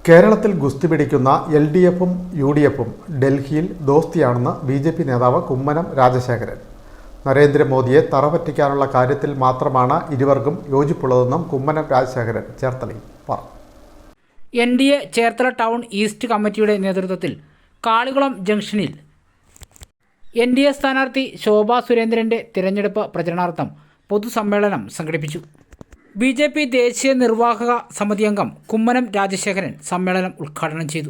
കേരളത്തിൽ ഗുസ്തി പിടിക്കുന്ന LDFും UDFും ഡൽഹിയിൽ ദോസ്തിയാണെന്ന് BJP നേതാവ് കുമ്മനം രാജശേഖരൻ. നരേന്ദ്രമോദിയെ തറപറ്റിക്കാനുള്ള കാര്യത്തിൽ മാത്രമാണ് ഇരുവർക്കും യോജിപ്പുള്ളതെന്നും കുമ്മനം രാജശേഖരൻ ചേർത്തലയിൽ പറഞ്ഞു. NDA ചേർത്തല ടൗൺ ഈസ്റ്റ് കമ്മിറ്റിയുടെ നേതൃത്വത്തിൽ കാളികുളം ജംഗ്ഷനിൽ NDA സ്ഥാനാർത്ഥി ശോഭാ സുരേന്ദ്രൻ്റെ തിരഞ്ഞെടുപ്പ് പ്രചരണാർത്ഥം പൊതുസമ്മേളനം സംഘടിപ്പിച്ചു. BJP ദേശീയ നിർവാഹക സമിതി അംഗം കുമ്മനം രാജശേഖരൻ സമ്മേളനം ഉദ്ഘാടനം ചെയ്തു.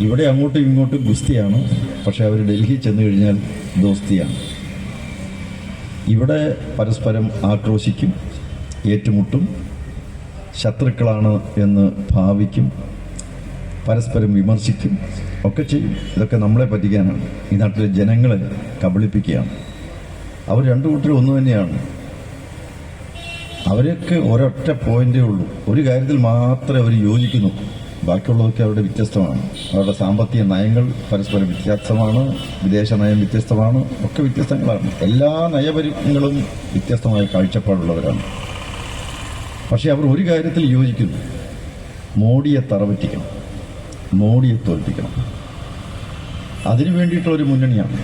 ഇവിടെ അങ്ങോട്ടും ഇങ്ങോട്ടും ഗുസ്തിയാണ്, പക്ഷെ അവർ ഡൽഹി ചെന്ന് കഴിഞ്ഞാൽ ദോസ്തിയാണ്. ഇവിടെ പരസ്പരം ആക്രോശിക്കും, ഏറ്റുമുട്ടും, ശത്രുക്കളാണ് എന്ന് ഭാവിക്കും, പരസ്പരം വിമർശിക്കും, ഒക്കെ ചെയ്യും. ഇതൊക്കെ നമ്മളെ പറ്റിക്കാനാണ്, ഈ നാട്ടിലെ ജനങ്ങളെ കബളിപ്പിക്കുകയാണ്. അവർ രണ്ടു കൂട്ടരും ഒന്നു തന്നെയാണ്. അവരൊക്കെ ഒരൊറ്റ പോയിന്റേ ഉള്ളൂ, ഒരു കാര്യത്തിൽ മാത്രമേ അവർ യോജിക്കുന്നു. ബാക്കിയുള്ളതൊക്കെ അവരുടെ വ്യത്യസ്തമാണ്. അവരുടെ സാമ്പത്തിക നയങ്ങൾ പരസ്പരം വ്യത്യസ്തമാണ്, വിദേശ നയം വ്യത്യസ്തമാണ്, ഒക്കെ വ്യത്യസ്തങ്ങളാണ്. എല്ലാ നയപരങ്ങളും വ്യത്യസ്തമായ കാഴ്ചപ്പാടുള്ളവരാണ്. പക്ഷെ അവർ ഒരു കാര്യത്തിൽ യോജിക്കുന്നു: മോഡിയെ തറപറ്റിക്കണം, മോഡിയെ തോൽപ്പിക്കണം. അതിനു വേണ്ടിയിട്ടുള്ളൊരു മുന്നണിയാണ്.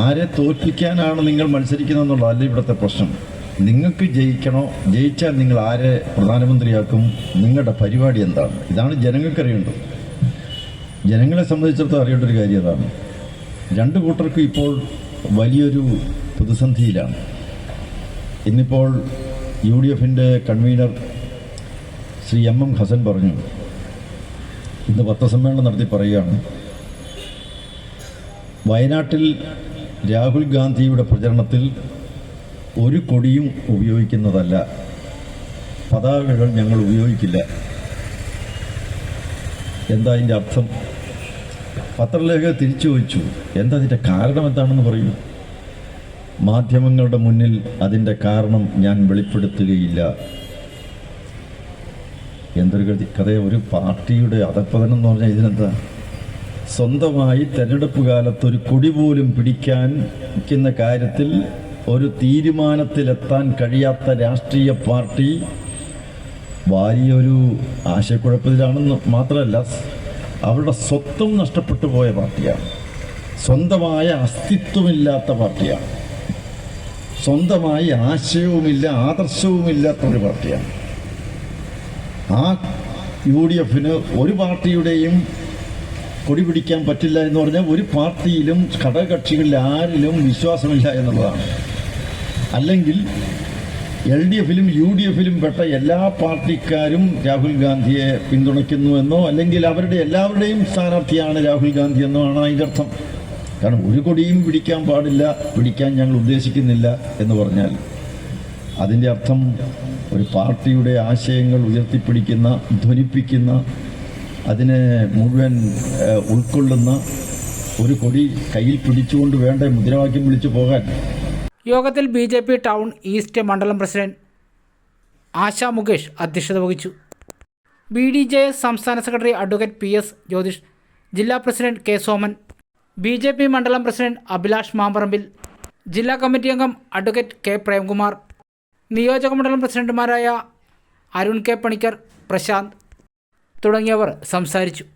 ആരെ തോൽപ്പിക്കാനാണ് നിങ്ങൾ മത്സരിക്കുന്നതെന്നുള്ളതല്ല ഇവിടുത്തെ പ്രശ്നം. നിങ്ങൾക്ക് ജയിക്കണോ, ജയിച്ചാൽ നിങ്ങൾ ആരെ പ്രധാനമന്ത്രിയാക്കും, നിങ്ങളുടെ പരിപാടി എന്താണ്? ഇതാണ് ജനങ്ങൾക്കറിയേണ്ടത്. ജനങ്ങളെ സംബന്ധിച്ചിടത്തോളം അറിയേണ്ട ഒരു കാര്യം അതാണ്. രണ്ടു കൂട്ടർക്കും ഇപ്പോൾ വലിയൊരു പ്രതിസന്ധിയിലാണ്. ഇന്നിപ്പോൾ UDFിൻ്റെ കൺവീനർ ശ്രീ MM ഹസൻ പറഞ്ഞു, ഇന്ന് പത്രസമ്മേളനം നടത്തി പറയുകയാണ്, വയനാട്ടിൽ രാഹുൽ ഗാന്ധിയുടെ പ്രചരണത്തിൽ ഒരു കൊടിയും ഉപയോഗിക്കുന്നതല്ല, പതാകകൾ ഞങ്ങൾ ഉപയോഗിക്കില്ല. എന്താ അതിൻ്റെ അർത്ഥം? പത്രലേഖകർ തിരിച്ചു ചോദിച്ചു, എന്താ അതിൻ്റെ കാരണം എന്താണെന്ന് പറയൂ. മാധ്യമങ്ങളുടെ മുന്നിൽ അതിൻ്റെ കാരണം ഞാൻ വെളിപ്പെടുത്തുകയില്ല. എന്തൊരു കഥ! ഒരു പാർട്ടിയുടെ അധപ്പതനം എന്ന് പറഞ്ഞാൽ ഇതിനെന്താ? സ്വന്തമായി തെരഞ്ഞെടുപ്പ് കാലത്ത് ഒരു കൊടി പോലും പിടിക്കാൻ കാര്യത്തിൽ ഒരു തീരുമാനത്തിലെത്താൻ കഴിയാത്ത രാഷ്ട്രീയ പാർട്ടി വലിയൊരു ആശയക്കുഴപ്പത്തിലാണെന്ന് മാത്രമല്ല, അവരുടെ സ്വത്വം നഷ്ടപ്പെട്ടു പോയ പാർട്ടിയാണ്. സ്വന്തമായ അസ്തിത്വമില്ലാത്ത പാർട്ടിയാണ്. സ്വന്തമായി ആശയവുമില്ല, ആദർശവുമില്ലാത്തൊരു പാർട്ടിയാണ്. ആ UDFന് ഒരു പാർട്ടിയുടെയും കൊടി പിടിക്കാൻ പറ്റില്ല എന്ന് പറഞ്ഞാൽ ഒരു പാർട്ടിയിലും ഘടകകക്ഷികളിൽ ആരിലും വിശ്വാസമില്ല എന്നുള്ളതാണ്. അല്ലെങ്കിൽ LDFിലും UDFിലും പെട്ട എല്ലാ പാർട്ടിക്കാരും രാഹുൽ ഗാന്ധിയെ പിന്തുണയ്ക്കുന്നുവെന്നോ അല്ലെങ്കിൽ അവരുടെ എല്ലാവരുടെയും സ്ഥാനാർത്ഥിയാണ് രാഹുൽ ഗാന്ധി എന്നോ ആണ് അതിൻ്റെ അർത്ഥം. കാരണം ഒരു കൊടിയും പിടിക്കാൻ പാടില്ല, പിടിക്കാൻ ഞങ്ങൾ ഉദ്ദേശിക്കുന്നില്ല എന്ന് പറഞ്ഞാൽ അതിൻ്റെ അർത്ഥം ഒരു പാർട്ടിയുടെ ആശയങ്ങൾ ഉയർത്തിപ്പിടിക്കുന്ന, ധ്വനിപ്പിക്കുന്ന, അതിനെ മുഴുവൻ ഉൾക്കൊള്ളുന്ന ഒരു കൊടി കയ്യിൽ പിടിച്ചുകൊണ്ട് വേണ്ട മുദ്രാവാക്യം വിളിച്ചു പോകാൻ. യോഗത്തിൽ BJP ടൗൺ ഈസ്റ്റ് മണ്ഡലം പ്രസിഡന്റ് ആശാ മുകേഷ് അധ്യക്ഷത വഹിച്ചു. BDJS സംസ്ഥാന സെക്രട്ടറി അഡ്വക്കേറ്റ് PS ജ്യോതിഷ്, ജില്ലാ പ്രസിഡന്റ് K സോമൻ, BJP മണ്ഡലം പ്രസിഡന്റ് അഭിലാഷ് മാമ്പറമ്പിൽ, ജില്ലാ കമ്മിറ്റി അംഗം അഡ്വക്കേറ്റ് K പ്രേംകുമാർ, നിയോജക മണ്ഡലം പ്രസിഡന്റുമാരായ അരുൺ K പണിക്കർ, പ്രശാന്ത് തുടങ്ങിയവർ സംസാരിച്ചു.